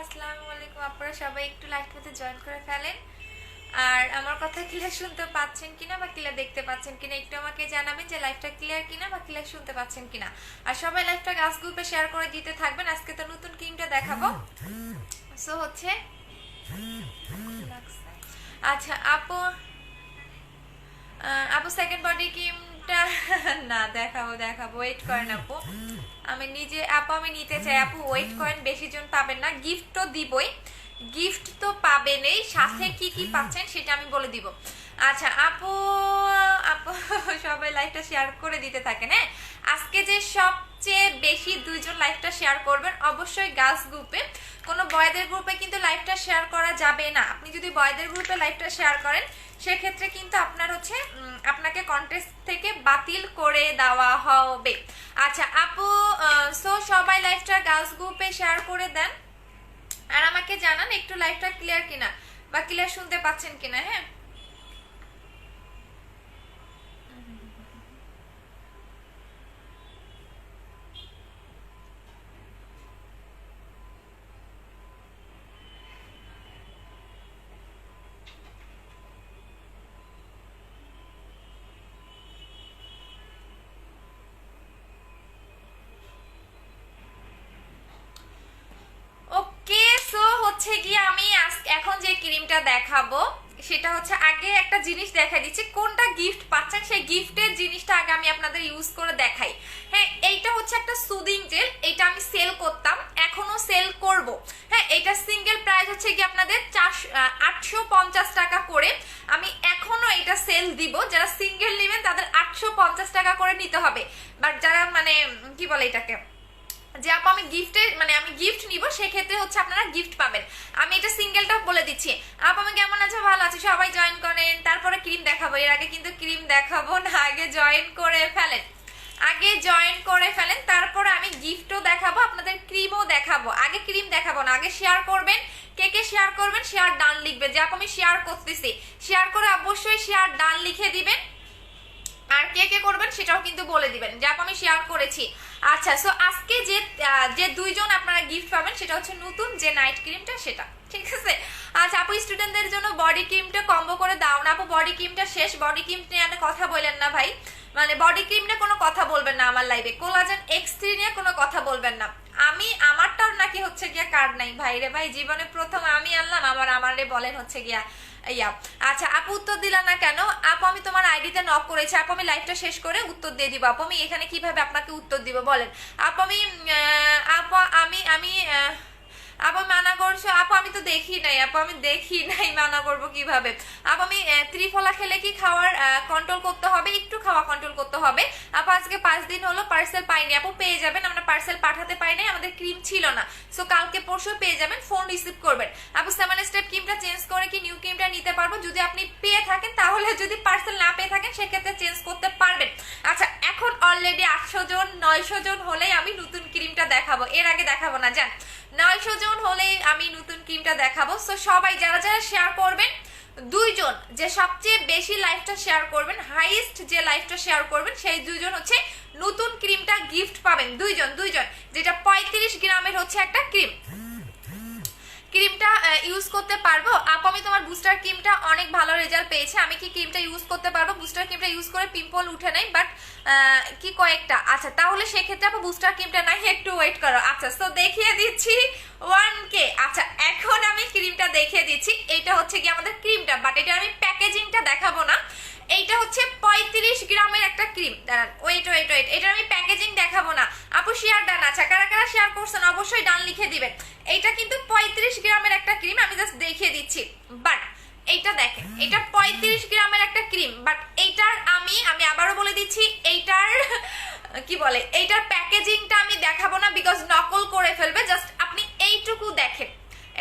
আসসালামু আলাইকুম। আপনারা সবাই একটু লাইভটাতে জয়েন করে ফেলেন। আর আমার কথা ক্লিয়ার শুনতে পাচ্ছেন কিনা বা ক্লিয়ার দেখতে পাচ্ছেন কিনা একটু আমাকে জানাবেন যে লাইভটা ক্লিয়ার কিনা বা ক্লিয়ার শুনতে পাচ্ছেন কিনা। আর সবাই লাইভটা গাছ গ্রুপে শেয়ার করে দিতে থাকবেন। আজকে তো নতুন ক্রিমটা দেখাবো। সো হচ্ছে আচ্ছা আপু আপু সেকেন্ড বডি ক্রিমটা না দেখাবো ওয়েট করেন আপু। আমি নিজে আপু আমি নিতে চাই। আপু ওয়েট করেন, বেশি জন পাবেন না। গিফট তো দিবই, গিফট তো পাবেনই, সাথে কি কি পাচ্ছেন সেটা আমি বলে দিব। আচ্ছা আপু আপু সবাই লাইভটা শেয়ার করে দিতে থাকেন। হ্যাঁ, আজকে যে সবচেয়ে বেশি দুইজন লাইভটা শেয়ার করবেন অবশ্যই গার্লস গ্রুপে, কোনো বয়দের গ্রুপে কিন্তু লাইভটা শেয়ার করা যাবে না। আপনি যদি বয়দের গ্রুপে লাইভটা শেয়ার করেন সেক্ষেত্রে কিন্তু আপনার হচ্ছে আপনাকে কন্টেস্ট থেকে বাতিল করে দেওয়া হবে। আচ্ছা আপু সো সবাই লাইভটা গার্লস গ্রুপে শেয়ার করে দেন আর আমাকে জানান একটু লাইভটা ক্লিয়ার কিনা বা ক্লিয়ার শুনতে পাচ্ছেন কিনা। হ্যাঁ ওকে। সো হচ্ছে গিয়ে আমি এখন যে ক্রিমটা দেখাবো সেটা হচ্ছে, আগে একটা জিনিস দেখা দিচ্ছি কোনটা গিফট পাচ্ছেন সেই গিফটের জিনিসটা আগে আমি আপনাদের ইউজ করে দেখাই। হ্যাঁ, এইটা হচ্ছে একটা সুদিং জেল, এটা আমি সেল করতাম, এখনো সেল করব। হ্যাঁ, এটা সিঙ্গেল প্রাইস হচ্ছে কি আপনাদের 850 টাকা করে। আমি এখনো এটা সেল দিব, যারা সিঙ্গেল নেবেন তাদের 850 টাকা করে নিতে হবে। বাট যারা মানে কি বলে এটাকে, যে আপু আমি আমি গিফট নিব সেক্ষেত্রে হচ্ছে আপনারা গিফট পাবেন। আমি এটা সিঙ্গেলটা বলে দিচ্ছি। আপু আমি কেমন আছো? ভালো আছি, সবাই জয়েন করেন, তারপরে ক্রিম দেখাবো। এর আগে কিন্তু ক্রিম দেখাবো না, আগে জয়েন করে ফেলেন, আগে জয়েন করে ফেলেন, তারপরে আমি গিফটও দেখাবো, আপনাদের ক্রিমও দেখাবো। আগে ক্রিম দেখাবো না, আগে শেয়ার করবেন। কে কে শেয়ার করবেন শেয়ার ডান লিখবেন, যে আপু আমি শেয়ার করতেছি, শেয়ার করে অবশ্যই শেয়ার ডান লিখে দিবেন। আর কে কে করবেন সেটাও কিন্তু বলে দিবেন যে আপু আমি শেয়ার করেছি। আচ্ছা সো আজকে যে দুইজন আপনারা গিফট পাবেন সেটা হচ্ছে নতুন যে নাইট ক্রিমটা সেটা, ঠিক আছে। আচ্ছা আপু স্টুডেন্টদের জন্য বডি ক্রিমটা কম্বো করে দাও না। আপু বডি ক্রিমটা শেষ, বডি ক্রিম নিয়ে কথা বলেন না ভাই, মানে বডি ক্রিম নিয়ে কোনো কথা বলবেন না আমার লাইভে। কোলাজেন X3 নিয়ে কোনো কথা বলবেন না। আমি আমারটার নাকি হচ্ছে গিয়া কার্ড নাই ভাই রে ভাই, জীবনে প্রথম আমি আনলাম, আমারে বলেন হচ্ছে গিয়া ইয়া। আচ্ছা আপু উত্তর দিলা না কেন? আপু আমি তোমার আইডিতে নক করেছি, আপু আমি লাইভটা শেষ করে উত্তর দিয়ে দিব। আপু আমি এখানে কিভাবে আপনাকে উত্তর দিব বলেন? আপু আমি আপু আমি আমি আপু মানা করছো? আপু আমি তো দেখি নাই, আপু আমি দেখি নাই, মানা করবো কিভাবে? আপু আমি ত্রিফলা খেলে কি খাওয়ার কন্ট্রোল করতে হবে? একটু খাওয়া কন্ট্রোল করতে হবে। আপু আজকে 5 দিন হলো পার্সেল পাইনি। আপু পেয়ে যাবেন, আমরা পার্সেল পাঠাতে পারি নাই, আমাদের ক্রিম ছিল না। সো কালকে পরশু পেয়ে যাবেন, ফোন রিসিভ করবেন। আপু 7 স্টেপ ক্রিমটা চেঞ্জ করে কি নিউ ক্রিমটা নিতে পারবো? যদি আপনি পেয়ে থাকেন তাহলে, যদি পার্সেল না পেয়ে থাকেন সেক্ষেত্রে চেঞ্জ করতে পারবেন। আচ্ছা এখন অলরেডি 800 জন 900 জন হলেই আমি নতুন ক্রিমটা দেখাবো, এর আগে দেখাবো না জান। 900 জন হলেই আমি নতুন ক্রিমটা দেখাবো। সো সবাই যারা যারা শেয়ার করবেন, দুইজন যে সবচেয়ে বেশি লাইভটা শেয়ার করবেন, হাইয়েস্ট যে লাইভটা শেয়ার করবেন সেই দুইজন হচ্ছে নতুন ক্রিমটা গিফট পাবেন। দুইজন, যেটা 35 গ্রামের হচ্ছে একটা ক্রিম, ক্রিমটা ইউজ করতে পারবো। আপু আমি তোমার বুস্টার ক্রিমটা অনেক ভালো রেজাল্ট পেয়েছে, আমি কি ক্রিমটা ইউজ করতে পারবো? বুস্টার ক্রিমটা ইউজ করে পিম্পল উঠে নাই, বাট কি কয়েকটা। আচ্ছা তাহলে সেক্ষেত্রে আপু বুস্টার ক্রিমটা নাই, একটু ওয়েট করো। আচ্ছা তো দেখিয়ে দিচ্ছি 1K। আচ্ছা এখন আমি ক্রিমটা দেখিয়ে দিচ্ছি, এইটা হচ্ছে কি আমাদের ক্রিমটা, বাট এটা আমি প্যাকেজিংটা দেখাবো না। এইটা হচ্ছে 35 গ্রামের একটা ক্রিম। দাঁড়ান ওয়েট, এটা আমি প্যাকেজিং দেখাবো না। আপু শেয়ার ডান। আচ্ছা কারা কারা শেয়ার করছেন অবশ্যই ডান লিখে দিবেন। এইটা কিন্তু 35 গ্রামের একটা ক্রিম, আমি জাস্ট দেখিয়ে দিচ্ছি। বাট এইটা দেখেন, এটা 35 গ্রামের একটা ক্রিম, বাট এইটার আমি আবারও বলে দিচ্ছি, এইটার কি বলে, এইটার প্যাকেজিংটা আমি দেখাবো না, বিকজ নকল করে ফেলবে। জাস্ট আপনি এইটুকু দেখেন,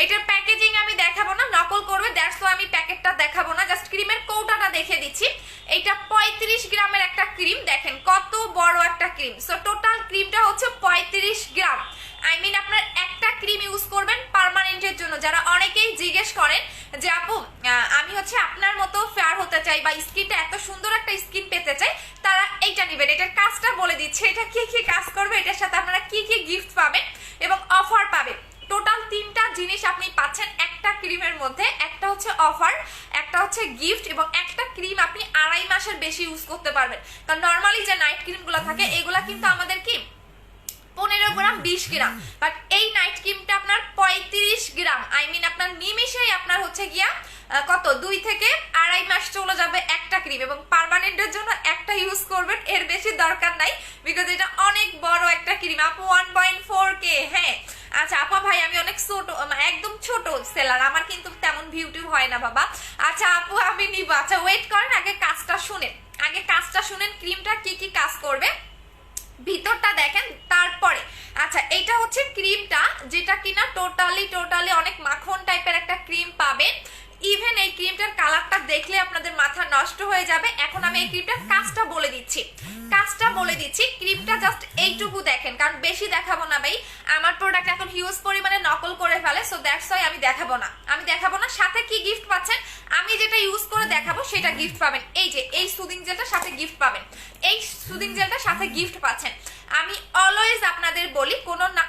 এটার প্যাকেজিং আমি দেখাবো না, নকল করবে, দ্যাটস ওয়াই আমি প্যাকেটটা দেখাবো না, জাস্ট ক্রিমের কৌটাটা দেখিয়ে দিচ্ছি। এইটা 35 গ্রামের একটা ক্রিম, দেখেন কত বড় একটা ক্রিম। সো টোটাল ক্রিমটা হচ্ছে 35 গ্রাম। আই মিন আপনার একটা ক্রিম ইউজ করবেন পার্মানেন্টের জন্য। যারা অনেকেই জিজ্ঞেস করেন যে আপু আমি হচ্ছে আপনার মতো ফেয়ার হতে চাই বা স্কিনটা এত সুন্দর একটা স্কিন পেতে চাই, তারা এইটা নেবেন। এটার কাজটা বলে দিচ্ছে, এটা কি কি কাজ করবে, এটার সাথে আপনারা কি কি গিফট পাবেন এবং অফার পাবেন। টোটাল 3টা জিনিস আপনি পাচ্ছেন একটা ক্রিমের মধ্যে, একটা হচ্ছে অফার, একটা হচ্ছে গিফট, এবং একটা ক্রিম আপনি 2.5 মাসের বেশি ইউজ করতে পারবেন। কারণ নর্মালি যে নাইট ক্রিমগুলো থাকে এগুলা কিন্তু আমাদের কি 15 গ্রাম 20 গ্রাম, বাট এই নাইট ক্রিমটা আপনার 35 গ্রাম, আই মিন আপনার নিমিশেই আপনার হচ্ছে গিয়া কত 2 থেকে 2.5 মাস চলে যাবে একটা ক্রিম, এবং পার্মানেন্টের জন্য একটা ইউজ করবেন, এর বেশি দরকার নাই, বিকজ এটা অনেক বড় একটা ক্রিম আপু। 1.4K। হ্যাঁ আচ্ছা আপা ভাই আমি অনেক ছোট, একদম ছোট সেলার, আমার কিন্তু তেমন ভিউটিউ হয় না বাবা। আচ্ছা আপু আমি নিব। আচ্ছা ওয়েট করেন, আগে কাজটা শুনেন, আগে কাজটা শুনেন, ক্রিমটা কি কি কাজ করবে ভিতরটা দেখেন তারপরে। আচ্ছা এটা হচ্ছে ক্রিমটা, যেটা কিনা টোটালি অনেক মাখন টাইপের একটা ক্রিম পাবেন। ইভেন এই ক্রিমটার কালারটা দেখলে আপনাদের মাথা নষ্ট হয়ে যাবে। এখন আমি এই ক্রিমটার কাজটা বলে দিচ্ছি, ক্রিমটা জাস্ট এইটুকু দেখেন, কারণ বেশি দেখাবো না ভাই, আমার প্রোডাক্ট এখন হিউজ পরিমাণে নকল করে ফেলে, সো দ্যাটস ওয়াই আমি দেখাবো না। সাথে কি গিফট পাচ্ছেন, আমি যেটা ইউজ করে দেখাবো সেটা গিফট পাবেন। এই যে এই সুদিং জেলটার সাথে গিফট পাবেন, এই সুদিং জেলটার সাথে গিফট পাচ্ছেন। আমি অলওয়েজ আপনাদের বলি,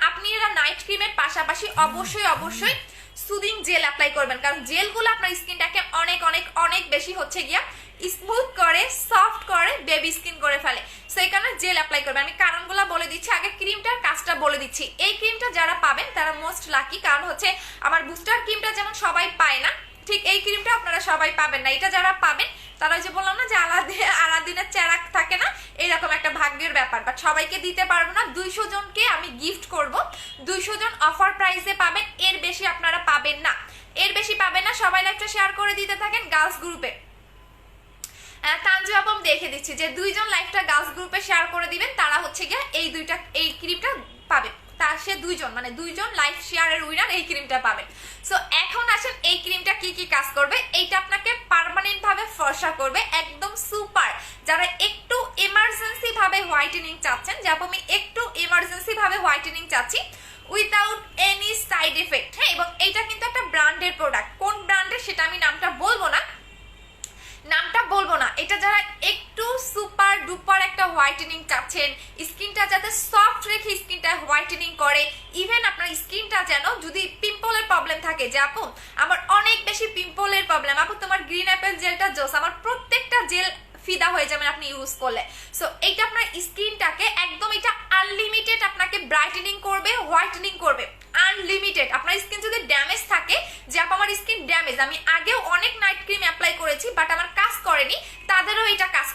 আপনারা নাইট ক্রিমের পাশাপাশি অবশ্যই সুদিং জেল অ্যাপ্লাই করবেন, কারণ জেলগুলো আপনার স্কিনটাকে অনেক অনেক অনেক বেশি হচ্ছে গিয়া স্মুথ করে, সফট করে, বেবি স্কিন করে ফেলে, সেই কারণে জেল অ্যাপ্লাই করবেন। আমি কারণগুলো বলে দিচ্ছি, আগে ক্রিমটার কাজটা বলে দিচ্ছি। এই ক্রিমটা যারা পাবেন তারা মোস্ট লাকি, কারণ হচ্ছে আমার বুস্টার ক্রিমটা যেমন সবাই পায় না, ঠিক এই ক্রিমটা আপনারা সবাই পাবেন না। এটা যারা পাবেন তারা যে বললাম না যে আলাদিনের চেরাক থাকে না, এরকম একটা ভাগ্যের ব্যাপার, বাট সবাইকে দিতে পারবো না। 200 জনকে আমি গিফট করব, 200 জন অফার প্রাইসে পাবেন, এর বেশি আপনারা পাবেন না, সবাই লাইভটা শেয়ার করে দিতে থাকেন গার্লস গ্রুপে। তানজু আপম দেখে দিচ্ছি যে 2 জন লাইভটা গার্লস গ্রুপে শেয়ার করে দিবেন, তারা হচ্ছে গিয়া এই ক্রিমটা পাবেন, তার সে 2 জন, মানে 2 জন লাইভ শেয়ারের উইনার এই ক্রিমটা পাবেন। সো এখন আসেন এই ক্রিমটা কি কি কাজ করবে। এইটা আপনাকে পার্মানেন্ট ভাবে ফর্সা করবে, একদম সুপার। যারা একটু এমার্জেন্সি ভাবে হোয়াইটেনিং চাচ্ছেন, যেমন আমি একটু এমার্জেন্সি ভাবে হোয়াইটেনিং চাচ্ছি উইদাউট এনি সাইড এফেক্ট, হ্যাঁ, এবং এইটা কিন্তু একটা ব্র্যান্ডের প্রোডাক্ট, কোন ব্র্যান্ডের সেটা আমি নামটা বলবো না, এটা যারা একটু সুপার ডুপার একটা হোয়াইটেনিং চাচ্ছেন, স্কিনটা যাতে সফট রেখে স্কিনটা হোয়াইটেনিং করে, ইভেন আপনার স্কিনটা যেন যদি পিম্পলের প্রবলেম থাকে, যে আপু আমার অনেক বেশি পিম্পলের প্রবলেম, আপু তোমার গ্রিন অ্যাপেল জেলটা জোস, আমার প্রত্যেকটা জেল ফিদা হয়ে যাবেন আপনি ইউজ করলে। সো এইটা আপনার স্কিনটাকে একদম, এটা আনলিমিটেড আপনাকে ব্রাইটেনিং করবে, হোয়াইটেনিং করবে, আনলিমিটেড। আপনার স্কিন যদি ড্যামেজ থাকে, যে আমার স্কিন ড্যামেজ, আমি আগেও অনেক নাইট ক্রিম অ্যাপ্লাই করেছি বাট আমার কাজ করেনি, তাদেরও এটা কাজ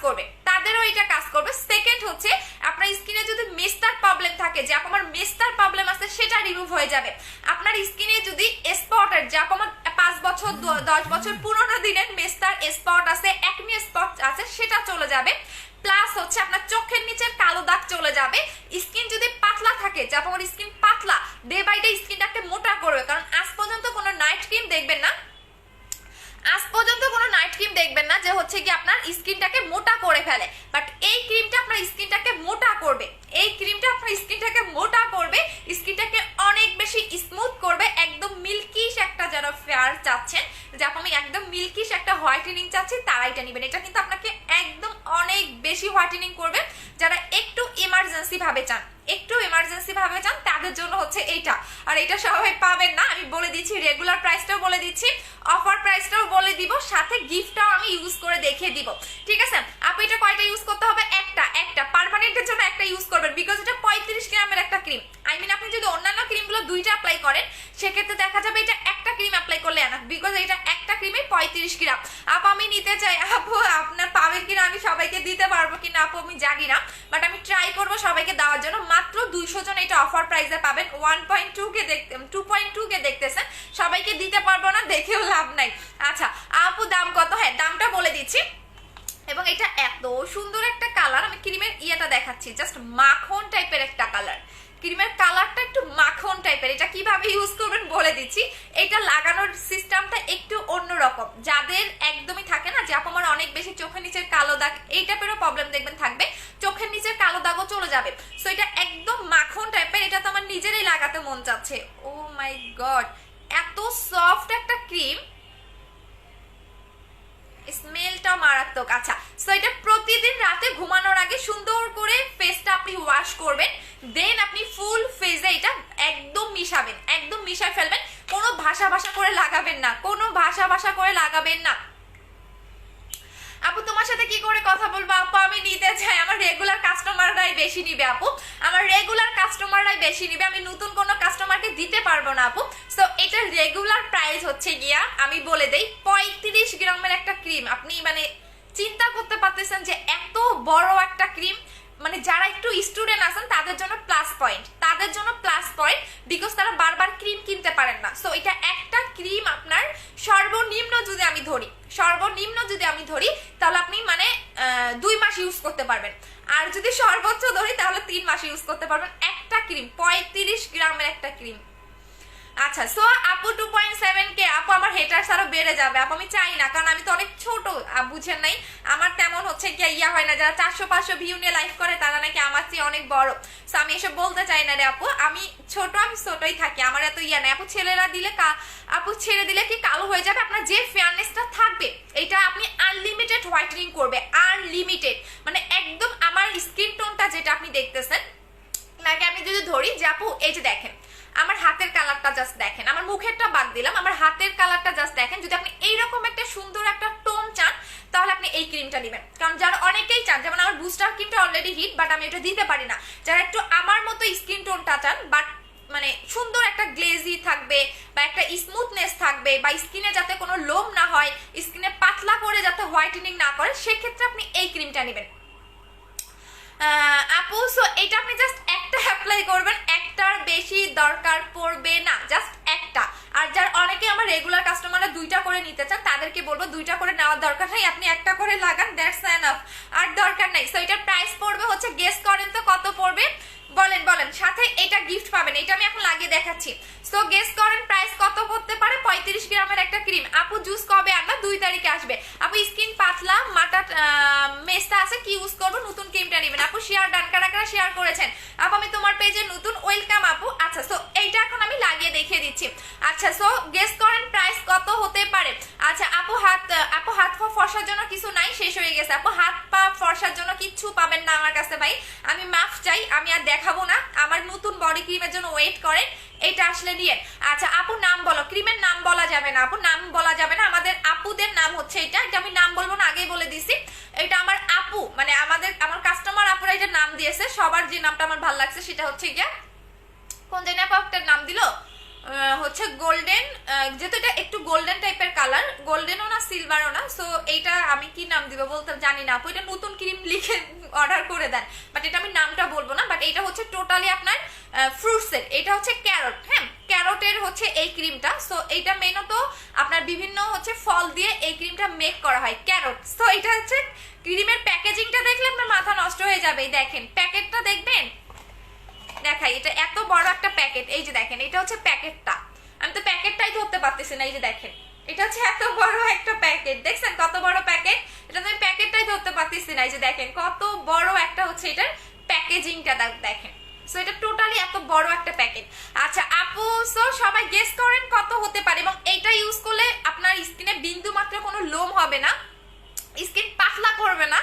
করবে। সেকেন্ড হচ্ছে আপনার স্কিনে যদি মেস্তার প্রবলেম থাকে, যে আমার মেস্তার প্রবলেম আছে, সেটা রিমুভ হয়ে যাবে। আপনার স্কিনে যদি স্পটের, যে আমার 5 বছর 10 বছর পুরোনো দিনের মেস্তার স্পট আছে, একনি স্পট আছে, সেটা চলে যাবে। প্লাস হচ্ছে আপনার চোখের নিচের কালো দাগ চলে যাবে। স্কিন যদি পাতলা থাকে, যে আমার স্কিন পাতলা, ডে বাই ডে স্কিনটাকে মোটা করবে, কারণ আজ পর্যন্ত কোনো নাইট ক্রিম দেখবেন না যে হচ্ছে কি আপনার স্কিনটাকে মোটা করে ফেলে, বাট এই ক্রিমটা আপনার স্কিনটাকে মোটা করবে, স্কিনটাকে অনেক বেশি স্মুথ করবে, একদম মিল্কিশ একটা, যারা ফেয়ার চাচ্ছেন, যে আমি একদম মিল্কিশ একটা হোয়াইটেনিং চাচ্ছি, তারা এটা নেবেন। এটা কিন্তু আপনাকে একদম অনেক বেশি হোয়াইটেনিং করবে। যারা একটু এমার্জেন্সি ভাবে চান, তাদের জন্য হচ্ছে এইটা। আর এটা সবাই পাবেন না, আমি বলে দিচ্ছি, রেগুলার প্রাইসটাও বলে দিচ্ছি, অফার প্রাইসটাও বলে দিব, সাথে গিফটটাও আমি ইউজ করে দেখিয়ে দিব, ঠিক আছে আপু? এটা কয়টা ইউজ করতে হবে? একটা পার্মানেন্টের জন্য একটা ইউজ করবেন, বিকজ এটা 35 গ্রামের একটা ক্রিম। আই মিন আপনি যদি অন্যান্য ক্রিমগুলো 2টা অ্যাপ্লাই করেন, সেক্ষেত্রে দেখা যাবে এটা একটা ক্রিম অ্যাপ্লাই করলে এনাফ, বিকজ এটা একটা ক্রিমে 35 গ্রাম। আপু আমি নিতে চাই, আপু আপনার পাবেন কিনা, আমি সবাইকে দিতে পারবো কিনা আপু আমি জানি না, বাট আমি ট্রাই করবো সবাইকে দেওয়ার জন্য। মাত্র 200 জন এটা অফার প্রাইসে পাবেন। 2.2K দেখতেছেন, সবাইকে দিতে পারবো না, দেখেও লাভ নাই। আচ্ছা আপু দাম কত? হ্যাঁ দামটা বলে দিচ্ছি। এবং এটা এত সুন্দর একটা কালার, আমি ক্রিমের ইয়েটা দেখাচ্ছি, জাস্ট মাখন টাইপের একটা কালার, ক্রিমের কালারটা একটু মাখন টাইপের। এটা কিভাবে ইউজ করবেন বলে দিচ্ছি। এটা লাগানোর সিস্টেমটা একটু অন্যরকম, যাদের একদমই থাকে না যে আমার অনেক বেশি চোখের নিচের কালো দাগ, এই টাইপেরও প্রবলেম দেখবেন থাকবে, চোখের নিচের কালো দাগও চলে যাবে। সো এটা একদম মাখন টাইপের, এটা তো আমার নিজেরই লাগাতে মন চাচ্ছে। ও মাই গড, এত সফট একটা ক্রিম, স্মেলটা মারাত্মক। আচ্ছা সো এটা প্রতিদিন রাতে ঘুমানোর আগে সুন্দর করে ফেসটা আপনি ওয়াশ করবেন, দেন আপনি ফুল ফেসে এটা একদম মিশাবেন, একদম মিশায় ফেলবেন। কোনো ভাষা করে লাগাবেন না, কোনো ভাষা করে লাগাবেন না। আপু তোমার সাথে কি করে কথা বলবো আপু, আমি নিতে চাই, আমার রেগুলার কাস্টমাররাই বেশি নিবে আপু, আমার রেগুলার কাস্টমাররাই বেশি নিবে, আমি নতুন কোনো কাস্টমারকে দিতে পারবো না আপু। সো এটার রেগুলার প্রাইস হচ্ছে গিয়া আমি বলে দেই 35 গ্রামের একটা ক্রিম। আপনি মানে চিন্তা করতে পারতেছেন যে এত বড় একটা ক্রিম, মানে যারা একটু স্টুডেন্ট আছেন তাদের জন্য প্লাস পয়েন্ট, তাদের জন্য প্লাস পয়েন্ট, বিকজ তারা বারবার ক্রিম কিনতে পারেন না। সো এটা একটা ক্রিম আপনার সর্বনিম্ন যদি আমি ধরি তাহলে আপনি মানে 2 মাস ইউজ করতে পারবেন, আর যদি সর্বোচ্চ ধরি তাহলে 3 মাস ইউজ করতে পারবেন একটা ক্রিম, 35 গ্রামের একটা ক্রিম। আচ্ছা সো আপু 2.7K, আপু আমার হেটার্স আরো বেড়ে যাবে আপু, আমি চাই না, কারণ আমি তো অনেক ছোট, বুঝেন নাই, আমার তেমন হচ্ছে কি ইয়া হয় না, যারা 400-500 ভিউ নিয়ে লাইভ করে তারা নাকি আমার চেয়ে অনেক বড়। সো আমি এসব বলতে চাই না রে আপু, আমি ছোটই থাকি, আমার এত ইয়া নাই আপু। ছেলেরা দিলে আপু ছেড়ে দিলে কি কালো হয়ে যাবে? আপনার যে ফেয়ারনেসটা থাকবে এটা আপনি আনলিমিটেড হোয়াইটেনিং করবে, আনলিমিটেড, মানে একদম আমার স্কিন টোনটা যেটা আপনি দেখতেছেন, লাগে আমি যদি ধরি যে আপু এই যে দেখেন আমার হাতের কালারটা জাস্ট দেখেন, আমার মুখেরটা বাদ দিলাম, আমার হাতের কালারটা জাস্ট দেখেন, যদি আপনি এইরকম একটা সুন্দর একটা টোন চান তাহলে আপনি এই ক্রিমটা নেবেন। কারণ যারা অনেকেই চান, যেমন আমার বুস্টার ক্রিমটা অলরেডি হিট, বাট আমি এটা দিতে পারি না, যারা একটু আমার মতো স্কিন টোনটা চান বাট মানে সুন্দর একটা গ্লেজি থাকবে বা একটা স্মুথনেস থাকবে বা স্কিনে যাতে কোনো লোম না হয়, স্কিনে পাতলা করে যাতে হোয়াইটেনিং না করে, সেক্ষেত্রে আপনি এই ক্রিমটা নেবেন আপু। সো এটা আপনি জাস্ট একটা অ্যাপ্লাই করবেন, একটার বেশি দরকার পড়বে না, জাস্ট একটা। আর যার অনেকে আমার রেগুলার কাস্টমাররা 2টা করে নিতে চান তাদেরকে বলবো 2টা করে নেওয়ার দরকার নেই, আপনি একটা করে লাগান, দ্যাটস এনাফ, আর দরকার নাই। সো এটার প্রাইস পড়বে হচ্ছে, গেস করেন তো কত পড়বে, বলেন, সাথে এটা গিফট পাবেন, এটা আমি এখন লাগিয়ে দেখাচ্ছি। সো গেস করেন প্রাইস কত হতে পারে? 35 গ্রামের একটা ক্রিম। আপু জুস কবে আনবা? 2 তারিখে আসবে আপু। স্কিন পাতলা, মাটা মেস্তা আছে, কি ইউজ করবো? নতুন ক্রিমটা নেবেন আপু। শেয়ার ডান, কারা শেয়ার করেছেন আপু, আমি তোমার পেজে নতুন, ওয়েলকাম আপু। আচ্ছা সো এইটা এখন আমি লাগিয়ে দেখিয়ে দিচ্ছি। আচ্ছা সো গেস করেন প্রাইস কত হতে পারে? আচ্ছা আপু হাত পা ফর্সার জন্য কিছু নাই, শেষ হয়ে গেছে আপু। হাত পা ফর্সার জন্য কিচ্ছু পাবেন না আমার কাছে ভাই, আমি মাফ চাই, আমি আর দেখাবো না, আমার নতুন বডি ক্রিমের জন্য ওয়েট করেন, এটা আসলে নিয়ে। আচ্ছা আপু নাম বলো, ক্রিমের নাম বলা যাবে না আপু, নাম বলা যাবে না, আমাদের আপুদের নাম হচ্ছে এটা আমি নাম বলবো না, আগেই বলে দিছি, এটা আমার আপু, মানে আমার কাস্টমার আপুরা এটা নাম দিয়েছে, সবার যে নামটা আমার ভালো লাগছে সেটা হচ্ছে গিয়া, কোন জানি আপু একটা নাম দিল হচ্ছে গোল্ডেন, যেহেতু এটা একটু গোল্ডেন টাইপের কালার, গোল্ডেনও না সিলভারও না, সো এইটা আমি কি নাম দিব বলতে জানি না আপু, এটা নতুন ক্রিম লিখে অর্ডার করে দেন, বাট এটা আমি নামটা বলবো না। বাট এটা হচ্ছে টোটালি আপনার ফ্রুটসের, এটা হচ্ছে ক্যারট, হ্যাঁ ক্যারটের হচ্ছে এই ক্রিমটা। সো এইটা মেনত আপনার বিভিন্ন হচ্ছে ফল দিয়ে এই ক্রিমটা মেক করা হয়, ক্যারট। সো এটা হচ্ছে ক্রিমের প্যাকেজিংটা দেখলে আপনার মাথা নষ্ট হয়ে যাবে, দেখেন প্যাকেটটা দেখবেন, দেখাই, এটা এত বড় একটা প্যাকেট, এই যে দেখেন এটা হচ্ছে প্যাকেটটা, আমি তো প্যাকেটটাই ধরতে পারতেছি না, এই যে দেখেন এটা হচ্ছে এত বড় একটা প্যাকেট, দেখছেন কত বড় প্যাকেট, এটা তো আমি প্যাকেটটাই ধরতে পারতেছি না, এই যে দেখেন কত বড় একটা হচ্ছে এটার প্যাকেজিংটা দেখেন। সো এটা টোটালি এত বড় একটা প্যাকেট। আচ্ছা আপু সো সবাই গেস করেন কত হতে পারে, এবং এইটা ইউজ করলে আপনার স্কিনে বিন্দু মাত্র কোনো লোম হবে না, স্কিন পাতলা করবে না,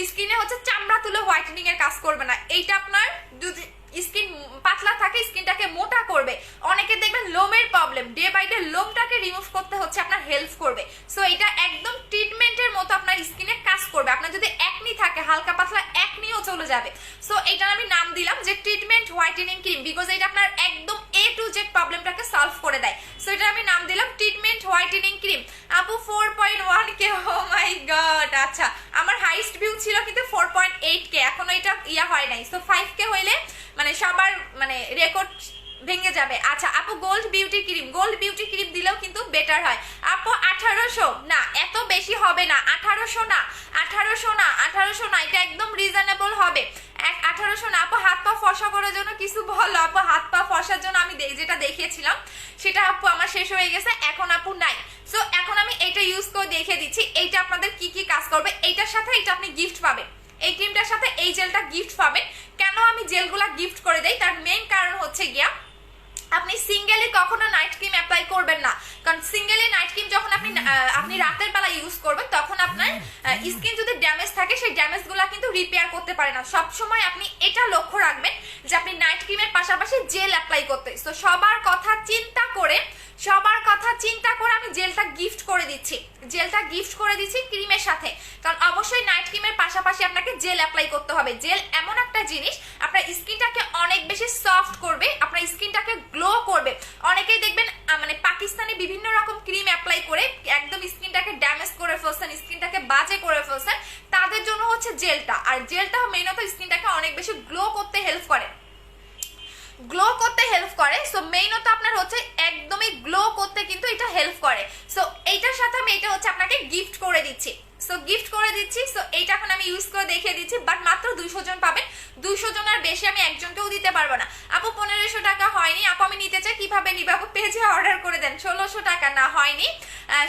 স্কিনে হচ্ছে চামড়া তুলে হোয়াইটেনিং এর কাজ করবে না, এইটা আপনার যদি স্কিন পাতলা থাকে স্কিনটাকে মোটা করবে। অনেকে দেখবেন লোমের প্রবলেম, ডে বাই ডে লোমটাকে রিমুভ করতে হচ্ছে আপনার হেল্প করবে। সো এটা একদম ট্রিটমেন্টের মতো আপনার স্কিনে কাজ করবে, আপনার যদি একনি থাকে হালকা পাতলা একনিও চলে যাবে। সো এটার আমি নাম দিলাম যে ট্রিটমেন্ট হোয়াইটেনিং ক্রিম, বিকজ এটা আপনার একদম A to Z প্রবলেমটাকে সলভ করে দেয়। সো এটা আমি নাম দিলাম ট্রিটমেন্ট হোয়াইটেনিং ক্রিম। আপু 4.1K, ও মাই গড। আচ্ছা আমার হাইস্ট ভিউ ছিল কিন্তু 4.8K, এখনো এটা ইয়া হয় নাই। সো 5K হইলে মানে সবার মানে রেকর্ড ভেঙে যাবে। আচ্ছা আপু গোল্ড বিউটি ক্রিম দিলেও কিন্তু বেটার হয় আপু। 1800 না, এত বেশি হবে না, 1800 না, 1800 না, এটা একদম রিজনেবল হবে। 1800 না আপু। হাত পা ফর্সা করার জন্য কিছু বলো আপু, হাত পা ফর্সার জন্য আমি যেটা দেখিয়েছিলাম সেটা আপু আমার শেষ হয়ে গেছে, এখন আপু নাই। সো এখন আমি এটা ইউজ করে দেখিয়ে দিচ্ছি এইটা আপনাদের কি কি কাজ করবে। এইটার সাথে এটা আপনি গিফট পাবেন, এই ক্রিমটার সাথে এই জেলটা গিফট পাবেন। কেন আমি জেলগুলা গিফট করে দেই তার মেইন কারণ হচ্ছে গিয়া, আপনি সিঙ্গেলি কখনো নাইট ক্রিম অ্যাপ্লাই করবেন না, কারণ সিঙ্গেলি নাইট ক্রিম যখন আপনি রাতের বেলা ইউজ করবেন তখন আপনার স্কিন যদি ড্যামেজ থাকে সেই ড্যামেজগুলো কিন্তু রিপেয়ার করতে পারে না। সব সময় আপনি এটা লক্ষ্য রাখবেন যে আপনি নাইট ক্রিমের পাশাপাশি জেল অ্যাপ্লাই করতে। তো সবার কথা চিন্তা করে সবার কথা চিন্তা করে আমি জেলটা গিফট করে দিচ্ছি, জেলটা গিফট করে দিচ্ছি ক্রিমের সাথে। কারণ অবশ্যই নাইট ক্রিমের পাশাপাশি আপনাকে জেল অ্যাপ্লাই করতে হবে। জেল এমন একটা জিনিস আপনার স্কিনটাকে অনেক বেশি সফট করবে, আপনার স্কিনটাকে গ্লো করবে। অনেকেই দেখবেন মানে পাকিস্তানি বিভিন্ন রকম ক্রিম অ্যাপ্লাই করে একদম স্কিনটাকে ড্যামেজ করে ফেলছেন, স্কিনটাকে বাজে করে ফেলছেন, তাদের জন্য হচ্ছে জেলটা। আর জেলটা মেইনত স্কিনটাকে অনেক বেশি গ্লো করতে হেল্প করে, গ্লো করতে হেল্প করে। সো মেইনত আপনার হচ্ছে একদমই গ্লো করতে কিন্তু এটা হেল্প করে। সো এইটার সাথে আমি এটা হচ্ছে আপনাকে গিফট করে দিচ্ছি, সো গিফট করে দিচ্ছি। সো এইটা এখন আমি ইউজ করে দেখিয়ে দিচ্ছি, বাট মাত্র 200 জন পাবেন। 200 জনের বেশি আমি একজনকেও দিতে পারবো না। আপু 1500 টাকা হয়নি, আপু আমি নিতে চাই, কিভাবে নিব? আপু পেজে অর্ডার করে দেন। 1600 টাকা না হয়নি,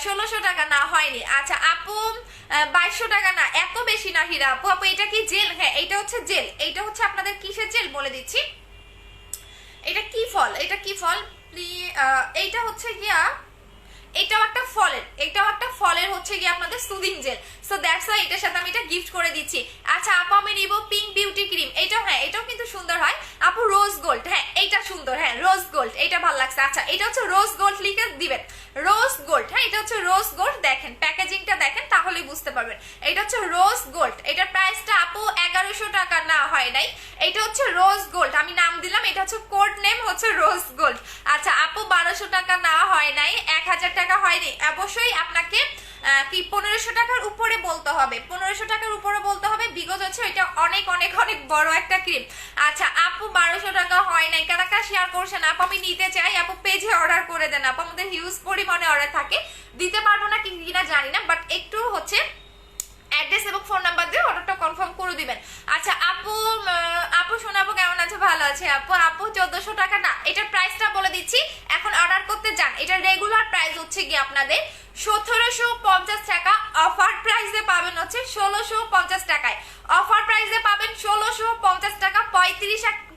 1600 টাকা না হয়নি। আচ্ছা আপু 2200 টাকা না, এত বেশি না হীরা আপু। আপু এটা কি জেল? হ্যাঁ এটা হচ্ছে জেল। এইটা হচ্ছে আপনাদের কিসের জেল বলে দিচ্ছি। এটা কি ফল? এটা কি ফল? এইটা হচ্ছে গিয়া, এটাও একটা ফলের, এটাও একটা ফলের হচ্ছে গিয়ে আপনাদের soothing jail. So that's why এটার সাথে আমি এটা গিফট করে দিচ্ছি। আচ্ছা আপু আমি নিব পিঙ্ক বিউটি ক্রিম। এটাও হ্যাঁ এটাও কিন্তু সুন্দর হয় আপু। রোজ গোল্ড, হ্যাঁ এইটা সুন্দর, হ্যাঁ রোজ গোল্ড, এটা ভালো লাগছে। আচ্ছা এটা হচ্ছে রোজ গোল্ড, লিখে দিবেন রোজ গোল্ড। হ্যাঁ এটা হচ্ছে রোজ গোল্ড, দেখেন প্যাকেজিংটা দেখেন তাহলেই বুঝতে পারবেন। এটা হচ্ছে রোজ গোল্ড, এটার প্রাইসটা আপু 1100 টাকা না হয় নাই। এটা হচ্ছে রোজ গোল্ড, আমি নাম দিলাম, এটা হচ্ছে কোড নেম হচ্ছে রোজ গোল্ড। আচ্ছা আপু 1200 টাকা না হয় নাই, 1000 টাকা হয়নি। অবশ্যই আপনাকে কি 1500 টাকার উপরে বলতে হবে, 1500 টাকার উপরে বলতে হবে, বিকজ হচ্ছে এটা অনেক অনেক অনেক বড় একটা ক্রিম। আচ্ছা আপু 1200 টাকা হয় নাই, কারা কারা শেয়ার করছেন? আপু আমি নিতে চাই, আপু পেজে অর্ডার করে দেন। আপু আমাদের হিউজ পরিমাণে অর্ডার থাকে, দিতে পারবো না কিনা জানি না, বাট একটু হচ্ছে অ্যাড্রেস এবং ফোন নাম্বার দিয়ে অর্ডারটা কনফার্ম করে দিবেন। আচ্ছা আপু আপু শোনাবো কেমন আছে? ভালো আছে আপু। আপু 1400 টাকা না, এটার প্রাইসটা বলে দিচ্ছি, এখন অর্ডার করতে যান। এটার রেগুলার প্রাইস হচ্ছে কি আপনাদের 1750 টাকা, অফার প্রাইসে পাবেন হচ্ছে 1650 টাকায়। অফার প্রাইসে পাবেন 1650 টাকা।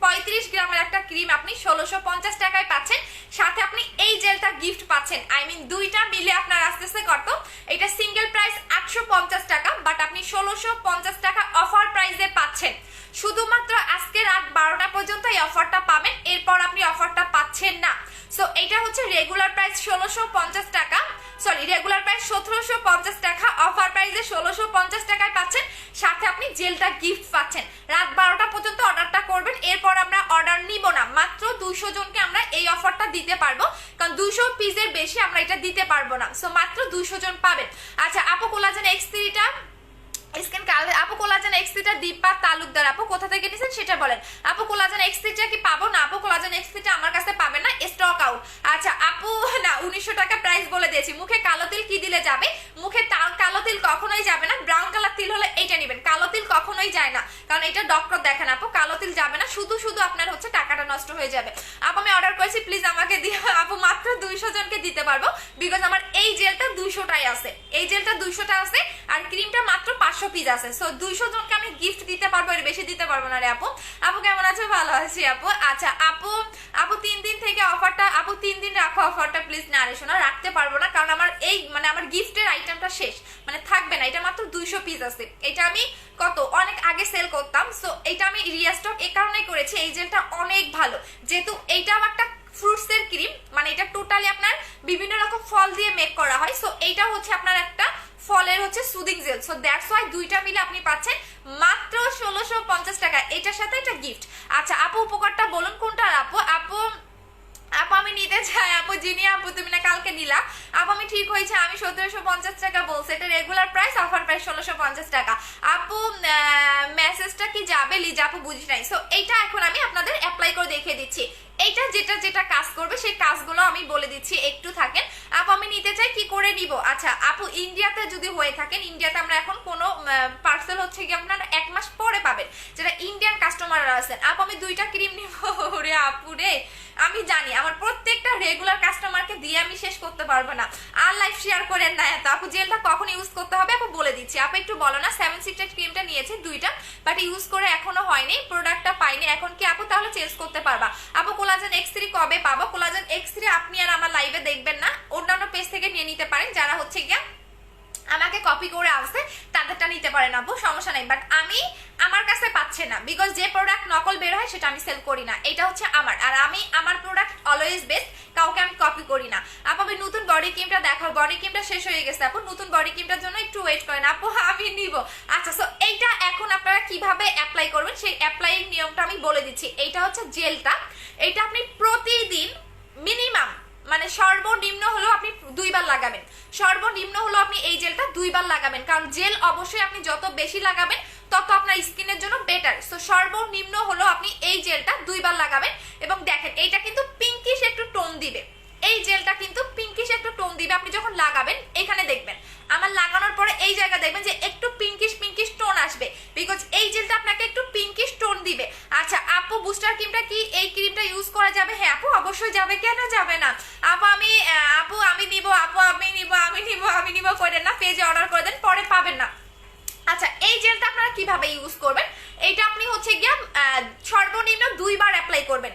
35 গ্রামের একটা ক্রিম আপনি 1650 টাকায় পাচ্ছেন, সাথে আপনি এই জেলটা গিফট পাচ্ছেন। আই মিন দুইটা মিলে আপনার আস্তে আস্তে কত, এটা সিঙ্গেল প্রাইস 850 টাকা, বাট আপনি 1650 টাকা অফার প্রাইসে পাচ্ছেন। শুধুমাত্র আজকে রাত 12টা পর্যন্ত এই অফারটা পাবেন, এরপর আপনি অফারটা পাচ্ছেন না। সো এটা হচ্ছে রেগুলার প্রাইস 1650 টাকা, সরি রেগুলার প্রাইস 1750 টাকা, অফার প্রাইসে 1650 টাকায় পাচ্ছেন, সাথে আপনি জেলটা গিফট পাচ্ছেন। রাত 12টা পর্যন্ত অর্ডারটা করবেন, এরপর আমরা অর্ডার নিব না। মাত্র 200 জনকে আমরা এই অফারটা দিতে পারবো, কারণ 200 পিসের বেশি আমরা এটা দিতে পারবো না। সো মাত্র 200 জন পাবেন। আচ্ছা আপু কোলাজেন X3টা স্কিন কাল, আপু কোলাজেন X3টা দীপা তালুকদার, আপু কোথা থেকে নিছেন সেটা বলেন। আপু কোলাজেন X3টা কি পাবো না? আপু কোলাজেন X3টা আমার কাছে পাবেন না, স্টক আউট। আচ্ছা আপু না 1900 টাকা প্রাইস বলে দিয়েছি। মুখে কালো তিল কি দিলে যাবে? মুখে কালো তিল কখনোই যাবে না, ব্রাউন কালার তিল হলে এইটা নেবেন। কালো তিল কখনোই যায় না, কারণ এটা ডক্টর দেখেন আপু, কালো তিল যাবে না, শুধু শুধু আপনার হচ্ছে টাকাটা নষ্ট হয়ে যাবে। আপু আমি অর্ডার করেছি, প্লিজ আমাকে দিয়ে। আপু মাত্র 200 জনকে দিতে পারবো, বিকজ আমার এই জেলটা 200টাই আছে, এই জেলটা 200টা আছে, আর ক্রিমটা মাত্র 500 পিস আছে। সো 200 জনকে আমি গিফট দিতে পারবো, এর বেশি দিতে পারবো না রে আপু। আপু কেমন আছো? ভালো আছি আপু। আচ্ছা আপু 3 দিন থেকে অফারটা, আপু 3 দিন রাখো অফারটা প্লিজ। না রে শোনা, রাখতে পারবো না, কারণ আমার এই মানে আমার গিফটের আইটেমটা শেষ, মানে থাকবে না। এটা মাত্র 200 পিস আছে, এটা আমি কত অনেক আগে সেল করতাম। সো এটা আমি রিস্টক এই কারণেই করেছি, এই জেলটা অনেক ভালো, যেহেতু এইটাও একটা ফ্রুটসের ক্রিম, মানে এটা টোটালি আপনার বিভিন্ন রকম ফল দিয়ে মেক করা হয়। সো এইটা হচ্ছে আপনার একটা ফলের হচ্ছে soothing jail. So that's why দুইটা মিলে আপনি পাচ্ছেন মাত্র 1650 টাকা, এটার সাথে এটা গিফট। আচ্ছা আপু উপকারটা বলুন কোনটা? আপু আপু আপু আমি নিতে চাই। আপু যিনি আপু তুমি না কালকে নিলা। আপু আমি ঠিক হয়েছে, আমি 1750 টাকা বলছি, এটা রেগুলার প্রাইস, অফার প্রাইস 1650 টাকা। আপু মেসেজটা কি যাবে লিজা? আপু বুঝি নাই। সো এইটা এখন আমি আপনাদের অ্যাপ্লাই করে দেখিয়ে দিচ্ছি। এইটা যেটা যেটা কাজ করবে সেই কাজগুলো আমি বলে দিচ্ছি, একটু থাকেন। আপু আমি নিতে চাই, কি করে নিব? আচ্ছা আপু ইন্ডিয়াতে যদি হয়ে থাকেন, ইন্ডিয়াতে আমরা এখন কোনো পার্সেল হচ্ছে কি আপনার 1 মাস পরে পাবেন, যেটা ইন্ডিয়ান কাস্টমাররা আছেন। আপু আমি 2টা ক্রিম নিব রে আপু রে, আমি জানি আমার প্রত্যেকটা রেগুলার কাস্টমারকে দিয়ে আমি শেষ করতে পারবো না। আর লাইভ শেয়ার করেন না এত। আপু জেলটা কখন ইউজ করতে হবে আপু বলে দিচ্ছি। আপু একটু বলো না। 7 সিটেড ক্রিমটা নিয়েছি 2টা, বাট ইউজ করে এখনো হয়নি, প্রোডাক্টটা পাইনি। এখন কি আপু তাহলে চেঞ্জ করতে পারবা? আপু কোলাজেন X3 কবে পাবো? কোলাজেন X3 আপনি আর আমার লাইভে দেখবেন না, অন্যান্য পেজ থেকে নিয়ে নিতে পারেন, যারা হচ্ছে গিয়া আমাকে কপি করে আসছে তাদেরটা নিতে পারেন আপু, সমস্যা নাই, বাট আমি আমার কাছে পাচ্ছে না, বিকজ যে প্রোডাক্ট নকল বের হয় সেটা আমি সেল করি না, এটা হচ্ছে আমার, আর আমি আমার প্রোডাক্ট অলওয়েজ বেস্ট, কাউকে আমি কপি করি না। আপু আমি নতুন বডি ক্রিমটা দেখো, বডি ক্রিমটা শেষ হয়ে গেছে আপু, নতুন বডি ক্রিমটার জন্য একটু ওয়েট করেন আপু, আমি নিব। আচ্ছা, সো এইটা এখন আপনারা কিভাবে অ্যাপ্লাই করবেন সেই অ্যাপ্লাইং নিয়মটা আমি বলে দিচ্ছি। এইটা হচ্ছে জেলটা, এইটা আপনি প্রতিদিন মিনিমাম মানে সর্বনিম্ন হলো আপনি 2 বার লাগাবেন, সর্বনিম্ন হলো আপনি এই জেলটা 2 বার লাগাবেন, কারণ জেল অবশ্যই আপনি যত বেশি লাগাবেন তত আপনার স্কিনের জন্য বেটার। সো সর্বনিম্ন হলো আপনি এই জেলটা 2 বার লাগাবেন। এবং দেখেন এইটা কিন্তু পিঙ্কিশ একটু টোন দিবে, এই জেলটা কিন্তু পিঙ্কিশ একটু টোন দিবে। আপনি যখন লাগাবেন এখানে দেখবেন আমার লাগানোর পরে এই জায়গা দেখবেন যে একটু পিঙ্কিশ পিঙ্কিশ টোন আসবে, বিকজ এই জেলটা আপনাকে একটু পিঙ্কিশ টোন দিবে। আচ্ছা আপু বুস্টার ক্রিমটা কি এই ক্রিমটা ইউজ করা যাবে? হ্যাঁ আপু অবশ্যই যাবে, কেন যাবে না আপু, আমি নিব আপু, আমি নিব করেন না, পেজে অর্ডার করে দেন, পরে পাবেন না। আচ্ছা এই জেলটা আপনারা কিভাবে ইউজ করবেন, এইটা আপনি হচ্ছে গিয়া সর্বনিম্ন 2 বার অ্যাপ্লাই করবেন,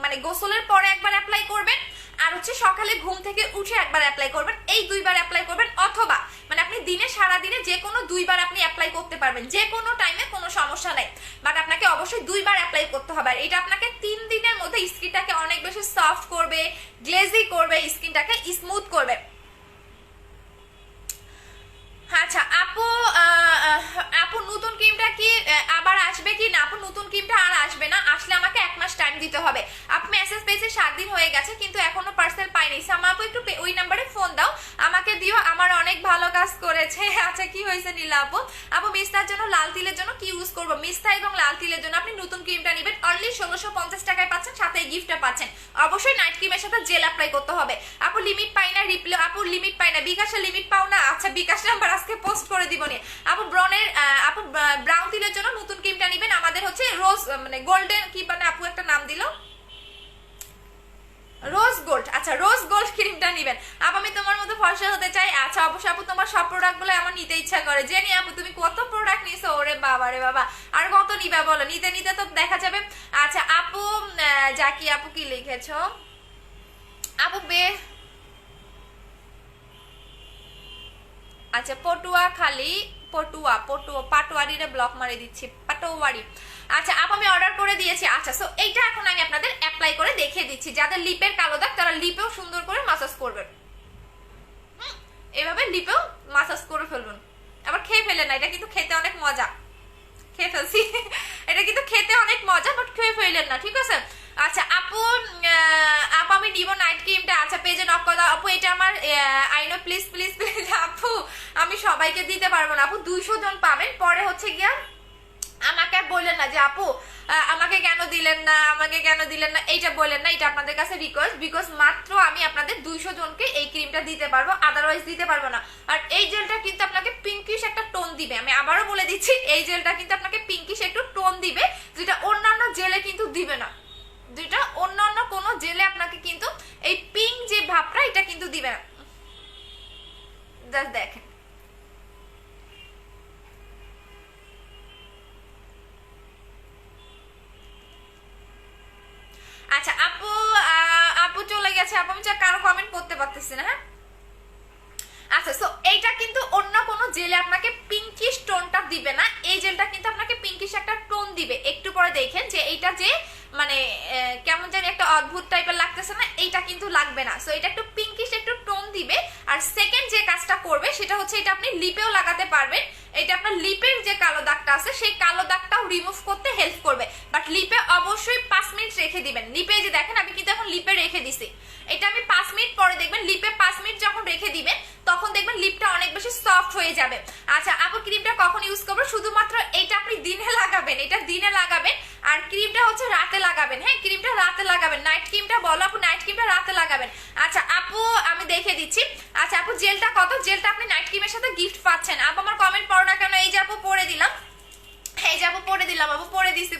মানে গোসলের পরে একবার অ্যাপ্লাই করবেন, আর হচ্ছে সকালে ঘুম থেকে উঠে একবার অ্যাপ্লাই করবেন, এই 2 বার অ্যাপ্লাই করবেন, অথবা মানে আপনি দিনে সারা দিনে যে কোনো 2 বার আপনি অ্যাপ্লাই করতে পারবেন, যে কোনো টাইমে কোনো সমস্যা নাই, বাট আপনাকে অবশ্যই 2 বার অ্যাপ্লাই করতে হবে। আর এটা আপনাকে 3 দিনের মধ্যে স্কিনটাকে অনেক বেশি সফট করবে, গ্লেজি করবে, স্কিনটাকে স্মুথ করবে। আচ্ছা আপু আপু নতুন ক্রিমটা কি আবার আসবে কি না? আপু নতুন ক্রিমটা আর আসবে না, আসলে আমাকে 1 মাস টাইম দিতে হবে। আপনি মেসেজ পেয়েছে 7 দিন হয়ে গেছে কিন্তু এখনো পার্সেল পাইনি, সামা আপু একটু ওই নাম্বারে ফোন দাও, আমাকে দিও, আমার অনেক ভালো কাজ করেছে। আচ্ছা কি হয়েছে নীলা আপু? আপু মিস্তার জন্য লাল তিলের জন্য কি ইউজ করবো? মিস্তা এবং লাল তিলের জন্য আপনি নতুন ক্রিমটা নেবেন, অনলি 1650 টাকায় পাচ্ছেন, সাথে গিফটটা পাচ্ছেন। অবশ্যই নাইট ক্রিমের সাথে জেল অ্যাপ্লাই করতে হবে। আপু লিমিট পাই না, রিপ্লে আপু লিমিট পাই না, বিকাশে লিমিট পাও না? আচ্ছা বিকাশ নাম্বার আজকে পোস্ট করে দিব নি। আপু আপু ব্রাউন তিলের জন্য নতুন ক্রিমটা নেবেন, আমাদের হচ্ছে রোজ মানে গোল্ডেন কি মানে আপু একটা নাম দিল রোজ গোল্ড, আচ্ছা রোজ গোল্ড ক্রিমটা নেবেন। আপু আমি তোমার মতো ফর্সা হতে চাই। আচ্ছা অবশ্যই আপু তোমার সব প্রোডাক্টগুলো আমার নিতে ইচ্ছা করে, জেনি আপু তুমি কত প্রোডাক্ট নিছো, ওরে বাবা রে বাবা, আর কত নিবা বলো, নিতে নিতে তো দেখা যাবে। আচ্ছা আপু জাকি আপু কি লিখেছো? আপু আচ্ছা পাটোয়ারিরে ব্লক মারি দিচ্ছি, পাটোয়ারি। আচ্ছা আপু আমি অর্ডার করে দিয়েছি। আচ্ছা সো এইটা এখন আমি আপনাদের অ্যাপ্লাই করে দেখিয়ে দিচ্ছি, যাদের লিপের কালো দাগ তারা লিপেও সুন্দর করে মাসাজ করবেন, এভাবে লিপেও মাসাজ করে ফেলবেন, আবার খেয়ে ফেলেন না, এটা কিন্তু খেতে অনেক মজা, খেয়ে ফেলছি এটা কিন্তু খেতে অনেক মজা, বাট খেয়ে ফেলেন না, ঠিক আছে? আচ্ছা আপু আমি নিব নাইট ক্রিমটা। আচ্ছা পেজে নক করে দাও আপু, এটা আমার আইনো প্লিজ প্লিজ প্লিজ আপু, আমি সবাইকে দিতে পারবো না আপু, 200 জন পাবেন, পরে হচ্ছে গিয়া আমাকে আর বললেন না যে আপু আমাকে কেন দিলেন না, আমাকে কেন দিলেন না, এইটা বললেন না, এটা আপনাদের কাছে রিকোয়েস্ট, বিকজ মাত্র আমি আপনাদের 200 জনকে এই ক্রিমটা দিতে পারবো, আদারওয়াইজ দিতে পারবো না। আর এই জেলটা কিন্তু আপনাকে পিঙ্কিশ একটা টোন দিবে, আমি আবারও বলে দিচ্ছি এই জেলটা কিন্তু আপনাকে পিঙ্কিশ একটু টোন দিবে, যেটা অন্যান্য জেলে কিন্তু দিবে না, যেটা অন্যান্য কোনো জেলে আপনাকে কিন্তু এই পিঙ্ক যে ভাবটা এটা কিন্তু দিবে না। দেখেন আচ্ছা আপু আপু চলে গেছে আপু, আমি কারো কমেন্ট পড়তে পারতেছি না। হ্যাঁ আচ্ছা সো এইটা কিন্তু অন্য কোনো জেলে আপনাকে পিঙ্কিশ টোনটা দিবে না, এই জেলটা কিন্তু আপনাকে পিঙ্কিশ একটা টোন দিবে। একটু পরে দেখেন যে এইটা যে মানে কেমন জানি একটা অদ্ভুত টাইপের লাগতেছে না, এইটা কিন্তু লাগবে না। সো এটা একটু পিঙ্কিশ একটু টোন দিবে। আর সেকেন্ড যে কাজটা করবে সেটা হচ্ছে এটা আপনি লিপেও লাগাতে পারবেন, এটা আপনার লিপের যে কালো দাগটা আছে সেই কালো দাগটাও রিমুভ করতে হেল্প করবে, বাট লিপে অবশ্যই 5 মিনিট রেখে দিবেন। লিপে যে দেখেন আমি কিন্তু এখন লিপে রেখে দিছি, এটা আমি 5 মিনিট পরে দেখবেন লিপে 5 মিনিট যখন রেখে দিবেন তখন দেখবেন লিপটা অনেক বেশি সফট হয়ে যাবে। আচ্ছা আপু ক্রিমটা কখন ইউজ করবো? শুধুমাত্র এটা আপনি দিনে লাগাবেন, এটা দিনে লাগাবেন, আর ক্রিমটা হচ্ছে রাতে লাগাবেন। হ্যাঁ ক্রিমটা রাতে লাগাবেন, নাইট ক্রিমটা বলো আপু, নাইট ক্রিমটা রাতে লাগাবেন। আচ্ছা আপু আমি দেখে দিচ্ছি। আচ্ছা আপু জেলটা কত? জেলটা আপনি নাইট ক্রিমের সাথে গিফট পাচ্ছেন। আপু আমার কমেন্ট পড়ো না কেন? এই যে আপু পড়ে দিলাম, এই যে আপু পড়ে দিলাম, আপু পড়ে দিছি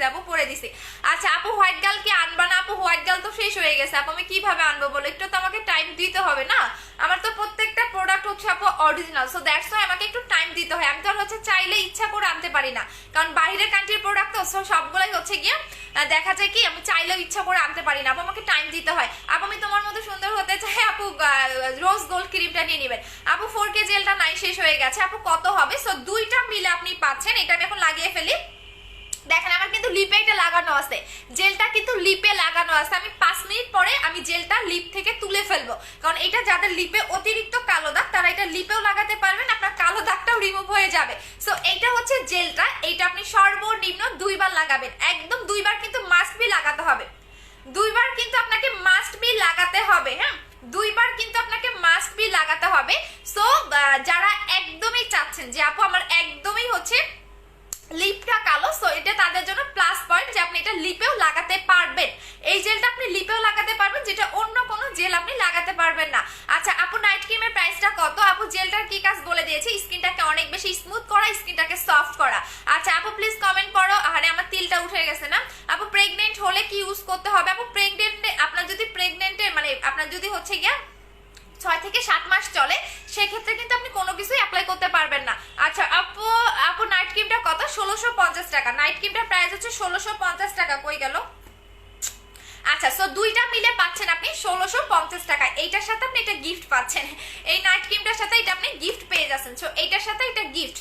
আপু পড়ে দিছি। আচ্ছা আপু হোয়াইট গার্ল কি আনবা না? আপু হোয়াইট গার্ল তো শেষ হয়ে গেছে আপু, আমি কিভাবে আনবো বলো, একটু তো আমাকে টাইম দিতে হবে না, আমার তো প্রত্যেকটা প্রোডাক্ট হচ্ছে আপু অরিজিনাল, সো দ্যাটস ওয়াই আমাকে একটু টাইম দিতে হয়। আমি তো আর হচ্ছে চাইলে ইচ্ছা করে আনতে পারি না, কারণ বাইরের কান্ট্রির প্রোডাক্ট তো সবগুলাই হচ্ছে গিয়ে দেখা যায় কি আমি চাইলেও ইচ্ছা করে আনতে পারি না। আপু আমাকে টাইম দিতে হয়। আপু আমি তোমার মতো সুন্দর হতে চাই আপু, রোজ গোল্ড ক্রিমটা নিয়ে নেবেন। আপু 4K জেলটা নাই, শেষ হয়ে গেছে। আপু কত হবে? সো দুইটা মিলে আপনি পাচ্ছেন। এটা আমি এখন লাগিয়ে ফেলি। দেখেন আমার কিন্তু লিপে এটা লাগানো আছে, জেলটা কিন্তু লিপে লাগানো আছে। আমি 5 মিনিট পরে আমি জেলটা লিপ থেকে তুলে ফেলবো, কারণ এটা যাদের লিপে অতিরিক্ত কালো দাগ তারা এটা লিপেও লাগাতে পারবেন, আপনার কালো দাগটাও রিমুভ হয়ে যাবে। সো এইটা হচ্ছে জেলটা, এইটা আপনি সর্বনিম্ন 2 বার লাগাবেন, একদম 2 বার কিন্তু মাস্ট বি লাগাতে হবে। 2 বার কিন্তু আপনাকে মাস্ট বি লাগাতে হবে। হ্যাঁ, 2 বার কিন্তু আপনাকে মাস্ট বি লাগাতে হবে। সো যারা একদমই চাচ্ছেন যে আপু আমার একদমই হচ্ছে লিপটা কালো, সো এটা তাদের জন্য প্লাস পয়েন্ট যে আপনি এটা লিপেও লাগাতে পারবেন। এই জেলটা আপনি লিপেও লাগাতে পারবেন, যেটা অন্য কোনো জেল আপনি লাগাতে পারবেন না। আচ্ছা আপু নাইট ক্রিমের প্রাইসটা কত? আপু জেলটার কি কাজ বলে দিয়েছি, স্কিনটাকে অনেক বেশি স্মুথ করা, স্কিনটাকে সফট করা। আচ্ছা আপু প্লিজ কমেন্ট করো। আরে আমার তিলটা উঠে গেছে না। আপু প্রেগনেন্ট হলে কি ইউজ করতে হবে? আপু প্রেগনেন্টে আপনার যদি প্রেগনেন্টের মানে আপনার যদি হচ্ছে গিয়া 6 থেকে 7 মাস চলে, সেক্ষেত্রে কিন্তু আপনি কোনো কিছুই অ্যাপ্লাই করতে পারবেন না। আচ্ছা আপু আপু নাইট ক্রিমটা কত? 1650 টাকা। নাইট ক্রিমটার প্রাইস হচ্ছে 1650 টাকা। কই গেল? আচ্ছা সো দুইটা মিলে পাচ্ছেন আপনি 1650 টাকা। এইটার সাথে আপনি এটা গিফট পাচ্ছেন, এই নাইট ক্রিমটার সাথে এটা আপনি গিফট পেয়ে যাচ্ছেন। সো এইটার সাথে এটা গিফট,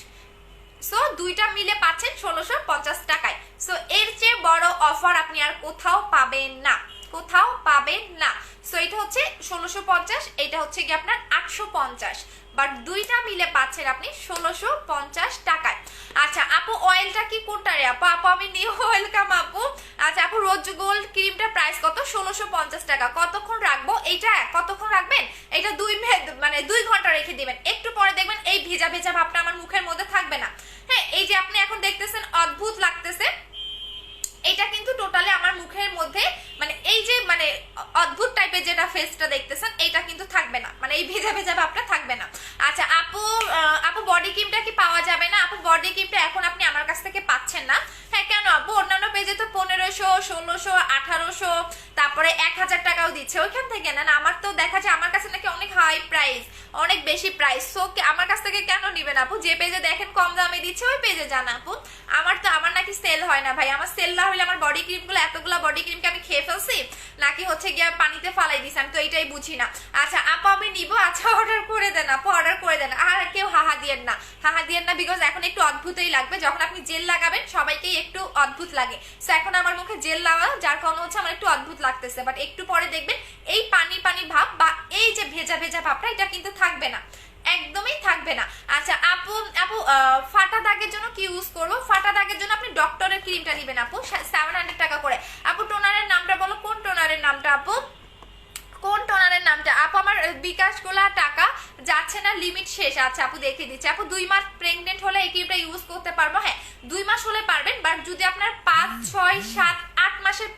সো দুইটা মিলে পাচ্ছেন 1650 টাকায়। সো এর চেয়ে বড় অফার আপনি আর কোথাও পাবেন না, কোথাও পাবেন না। সো এটা হচ্ছে 1650, এটা হচ্ছে কি আপনার 850, বাট দুইটা মিলে পাচ্ছেন আপনি 1650 টাকায়। আচ্ছা আপু অয়েলটা কি কোনটা রে আপু? আপু আমি নিউ ওয়েলকাম আপু। আচ্ছা আপু রোজ গোল্ড ক্রিমটা প্রাইস কত? 1650 টাকা। কতক্ষণ রাখবো এইটা? কতক্ষণ রাখবেন এটা? 2 ঘন্টা রেখে দিবেন। একটু পরে দেখবেন এই ভেজা ভেজা ভাবটা আমার মুখের মধ্যে থাকবে না। হ্যাঁ, এই যে আপনি এখন দেখতেছেন অদ্ভুত লাগতেছে, এটা কিন্তু টোটালি আমার মুখের মধ্যে মানে এই যে মানে অদ্ভুত টাইপের যেটা ফেসটা দেখতেছেন এটা কিন্তু থাকবে না, মানে এই ভেজা ভেজা ভাবটা থাকবে না। আচ্ছা আপু আপু বডি ক্রিমটা কি পাওয়া যাবে না? আপু বডি ক্রিমটা এখন আপনি আমার কাছ থেকে পাচ্ছেন না। হ্যাঁ কেন আপু? অন্যান্য পেজে তো 1500, 1600, 1800, তারপরে 1000 টাকাও দিচ্ছে, ওইখান থেকে না। আমার তো দেখা যায় আমার কাছে নাকি অনেক হাই প্রাইস, অনেক বেশি প্রাইস। সো আমার কাছ থেকে কেন নিবেন আপু? যে পেজে দেখেন কম দামে দিচ্ছে ওই পেজে যান আপু। আমার নাকি সেল হয় না ভাই। আমার সেল না হলে আমার বডি ক্রিমগুলো এতগুলা বডি ক্রিমকে আমি খেয়ে ফেলছি নাকি হচ্ছে গিয়ে পানিতে ফালাই দিছি, আমি তো এইটাই বুঝি না। আচ্ছা আপু আমি নিব। আচ্ছা অর্ডার করে দেন আপু, অর্ডার করে দেন। আর কেউ হাহা দিয়েন না, হাহা দিয়েন না, বিকজ এখন একটু অদ্ভুতই লাগবে। যখন আপনি জেল লাগাবেন সবাইকেই একটু অদ্ভুত লাগে। সো এখন আমার মুখে জেল লাগা যার কারণে হচ্ছে আমার একটু অদ্ভুত লাগতেছে, বাট একটু পরে দেখবেন এই পানি পানি ভাব বা এই যে ভেজা ভেজা ভাবটা এটা কিন্তু থাকবে না, একদমই থাকবে না। আচ্ছা আপু আপু ফাটা দাগের জন্য কি ইউজ করবো? ফাটা দাগের জন্য আপনি ডক্টরের ক্রিমটা নেবেন আপু, 700 টাকা করে। আপু টোনারের নামটা বলো, কোন টোনারের নামটা আপু? কোন টোনারের নামটা আপু? আমার বিকাশ গোলা টাকা যাচ্ছে না, লিমিট শেষ। আচ্ছা আপু দেখে দিচ্ছি। আপু 2 মাস প্রেগনেন্ট হলে এই ক্রিমটা ইউজ করতে পারবো? হ্যাঁ 2 মাস হলে পারবেন, বাট যদি আপনার 5, 6, 7, 8 মাসের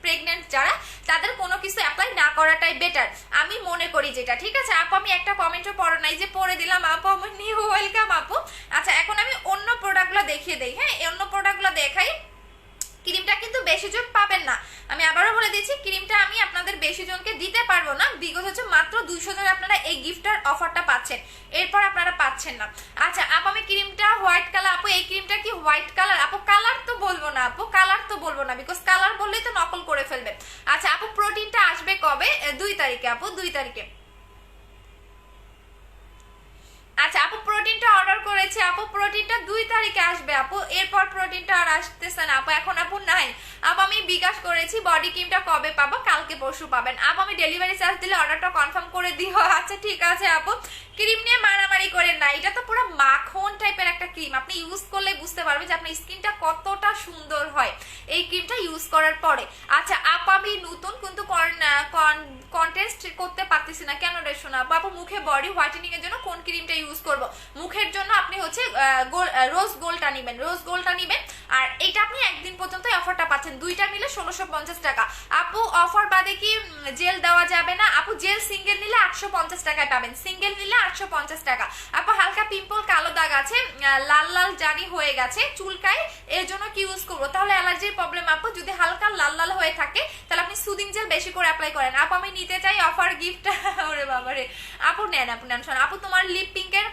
প্রেগনেন্ট যারা, তাদের কোনো কিছু অ্যাপ্লাই না করাটাই বেটার আমি মনে করি যেটা। ঠিক আছে আপু আমি একটা কমেন্টও পড়ো নাই যে পড়ে দিলাম আপু, আমার নিউ ওয়েলকাম আপু। আচ্ছা এখন আমি অন্য প্রোডাক্টগুলো দেখিয়ে দেই। হ্যাঁ অন্য প্রোডাক্টগুলো দেখাই। ক্রিমটা কিন্তু বেশি জন পাবেন না, আমি আবারও বলে দিচ্ছি ক্রিমটা আমি আপনাদের বেশি জনকে দিতে পারবো না, বিকজ হচ্ছে মাত্র 200 জন আপনারা এই গিফটার অফারটা পাচ্ছেন, এরপর আপনারা পাচ্ছেন না। আচ্ছা আপু আমি ক্রিমটা হোয়াইট কালার। আপু এই ক্রিমটা কি হোয়াইট কালার? আপু কালার তো বলবো না আপু, কালার তো বলবো না, বিকজ কালার বললেই তো নকল করে ফেলবে। আচ্ছা আপু প্রোটিনটা আসবে কবে? 2 তারিখে আপু, 2 তারিখে। আচ্ছা আপু প্রোটিনটা অর্ডার করেছে আপু, প্রোটিনটা 2 তারিখে আসবে আপু, এরপর প্রোটিনটা আর আসতেছে না আপু, এখন আপু নাই আপু। আমি বিকাশ করেছি, বডি ক্রিমটা কবে পাবো? কালকে পরশু পাবেন আপু। আমি ডেলিভারি চার্জ দিলে অর্ডারটা কনফার্ম করে দিও। আচ্ছা ঠিক আছে আপু। ক্রিম নিয়ে মারামারি করেন না, এটা তো পুরো মাখন টাইপের একটা ক্রিম, আপনি ইউজ করলে বুঝতে পারবেন যে আপনার স্কিনটা কতটা সুন্দর হয় এই ক্রিমটা ইউজ করার পরে। আচ্ছা আপু আমি নতুন কিন্তু কন্টেস্ট করতে পারতেছি না, কেন রে শোনা আপু? মুখে বডি হোয়াইটেনিং এর জন্য কোন ক্রিমটা ইউজ করব? মুখের জন্য আপনি হচ্ছে রোজ গোল্ডটা নেবেন, রোজ গোল্ডটা নেবেন। আর এটা আপনি একদিন পর্যন্ত অফারটা পাচ্ছেন, দুইটা মিলে 1650 টাকা আপু। অফার বাদে কি জেল দেওয়া যাবে না আপু? জেল সিঙ্গেল নিলে 850 টাকায় পাবেন, সিঙ্গেল নিলে 850 টাকা আপু। হালকা পিম্পল কালো দাগ আছে, লাল লাল জানি হয়ে গেছে চুলকায়, এর জন্য কি ইউজ করবো? তাহলে অ্যালার্জির প্রবলেম আপু। যদি হালকা লাল লাল হয়ে থাকে তাহলে আপনি সুদিং জেল বেশি করে অ্যাপ্লাই করেন আপু। আমি নিতে চাই অফার গিফট। ওরে বাবা রে আপু নেন, আপু নেন। শোন আপু তোমার লিপ পিঙ্কের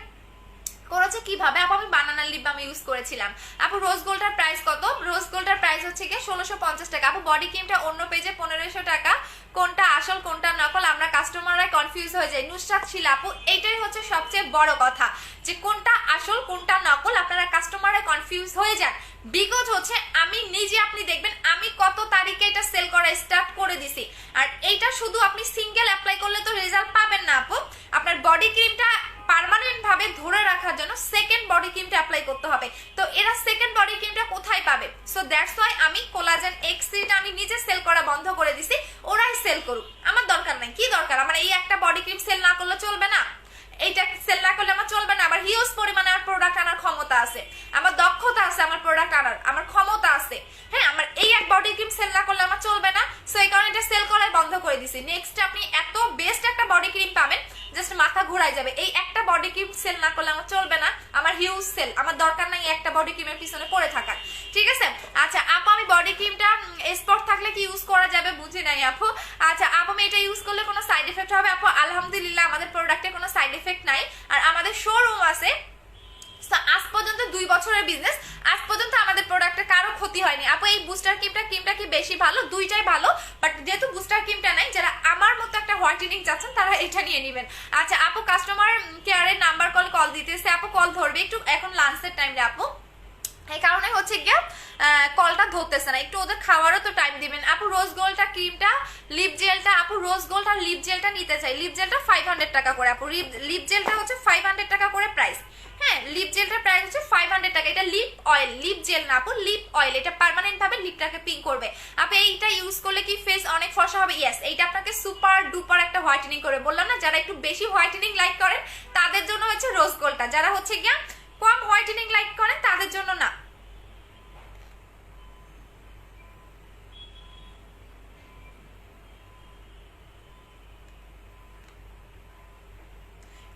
করেছে কিভাবে আপু, আমি বানানা লিপ বাম ইউজ করেছিলাম আপু। রোজ গোল্ডের প্রাইস কত? রোজ গোল্ডের প্রাইস হচ্ছে গিয়ে 1650 টাকা আপু। বডি ক্রিমটা অন্য পেজে 1500 টাকা। কোনটা আসল কোনটা নকল আমরা কাস্টমাররা কনফিউজ হয়ে যাই। নুসরাত শিলা আপু, এইটাই হচ্ছে সবচেয়ে বড় কথা, যে কোনটা আসল কোনটা নকল আপনারা কাস্টমাররা কনফিউজ হয়ে যান। বিকজ হচ্ছে আমি নিজে, আপনি দেখবেন আমি কত তারিখে এটা সেল করা স্টার্ট করে দিছি। আর এইটা শুধু আপনি সিঙ্গেল অ্যাপ্লাই করলে তো রেজাল্ট পাবেন না আপু। আপনার বডি ক্রিমটা পার্মানেন্ট ভাবে ধরে রাখার জন্য সেকেন্ড বডি ক্রিমটা অ্যাপ্লাই করতে হবে। তো এরা সেকেন্ড বডি ক্রিমটা কোথায় পাবে? সো দ্যাটস ওয়াই আমি কোলাজেন এক্সিটা আমি নিজে সেল করা বন্ধ করে দিছি। ওরাই সেল করুক, আমার দরকার নাই। কি দরকার আমার এই একটা বডি ক্রিম সেল না করলে চলবে না? এইটা সেল না করলে আমার চলবে না? আবার হিউজ পরিমাণে আমার প্রোডাক্ট আনার ক্ষমতা আছে, আমার দক্ষতা আছে, আমার প্রোডাক্ট আনার আমার ক্ষমতা আছে। হ্যাঁ, আমার এই এক বডি ক্রিম সেল না করলে আমার চলবে না। সো এই কারণে এটা সেল করাই বন্ধ করে দিছি। নেক্সট আপনি এত বেস্ট একটা বডি ক্রিম পাবেন, জাস্ট মাথা ঘুরাই যাবে। এই একটা বডি ক্রিম সেল না করলে আমার চলবে না, আমার হিউজ সেল, আমার দরকার নাই একটা বডি ক্রিমের পিছনে পড়ে থাকার। ঠিক আছে? আচ্ছা আপু, আমি বডি ক্রিমটা স্পট থাকলে কি ইউজ করা যাবে? বুঝি নাই আপু। আচ্ছা আপু, আমি এটা ইউজ করলে কোনো সাইড এফেক্ট হবে? আপু আলহামদুলিল্লাহ আমাদের প্রোডাক্টে কোনো সাইড এফেক্ট নাই। আর আমাদের শোরুম আছে, আজ পর্যন্ত 2 বছরের বিজনেস, আজ পর্যন্ত আমাদের প্রোডাক্টে কারো ক্ষতি হয়নি আপু। এই বুস্টার ক্রিমটা কি বেশি ভালো? দুইটাই ভালো, বাট যেহেতু বুস্টার ক্রিমটা নাই, যারা আমার মতো একটা হোয়াইটেনিং চাচ্ছেন তারা এটা নিয়ে নেবেন। আচ্ছা আপু, কাস্টমার কেয়ারের নাম্বার কল দিতেছে আপু, কল ধরবে একটু, এখন লাঞ্চের টাইমে আপু, এই কারণে হচ্ছে গিয়ে কলটা ধরতেছে না, একটু ওদের খাওয়ারও তো টাইম দিবেন আপু। রোজ গোল্ডটা ক্রিমটা, লিপ জেলটা আপু, রোজ গোল্ড আর লিপ জেলটা নিতে চাই। লিপ জেলটা 500 টাকা করে আপু, লিপ জেলটা হচ্ছে 500 টাকা করে প্রাইস। হ্যাঁ, লিপ জেলটার প্রাইস হচ্ছে 500 টাকা। এটা লিপ অয়েল, লিপ জেল না আপু, লিপ অয়েল। এটা পার্মানেন্ট ভাবে লিপটাকে পিঙ্ক করবে আপু। এইটা ইউজ করলে কি ফেস অনেক ফর্সা হবে? ইয়েস, এইটা আপনাকে সুপার ডুপার একটা হোয়াইটেনিং করে। বললাম না, যারা একটু বেশি হোয়াইটেনিং লাইক করেন তাদের জন্য হচ্ছে রোজ গোল্ডটা, যারা হচ্ছে গিয়া কম হোয়াইটেনিং লাইক করেন তাদের জন্য না।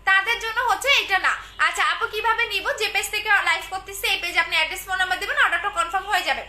তাদের জন্য হচ্ছে এটা না। আচ্ছা আপু, কিভাবে নিব? যে পেজ থেকে লাইভ করতেছে এই পেজে আপনি অ্যাড্রেস ফোন নাম্বার দিবেন, অর্ডারটা কনফার্ম হয়ে যাবে।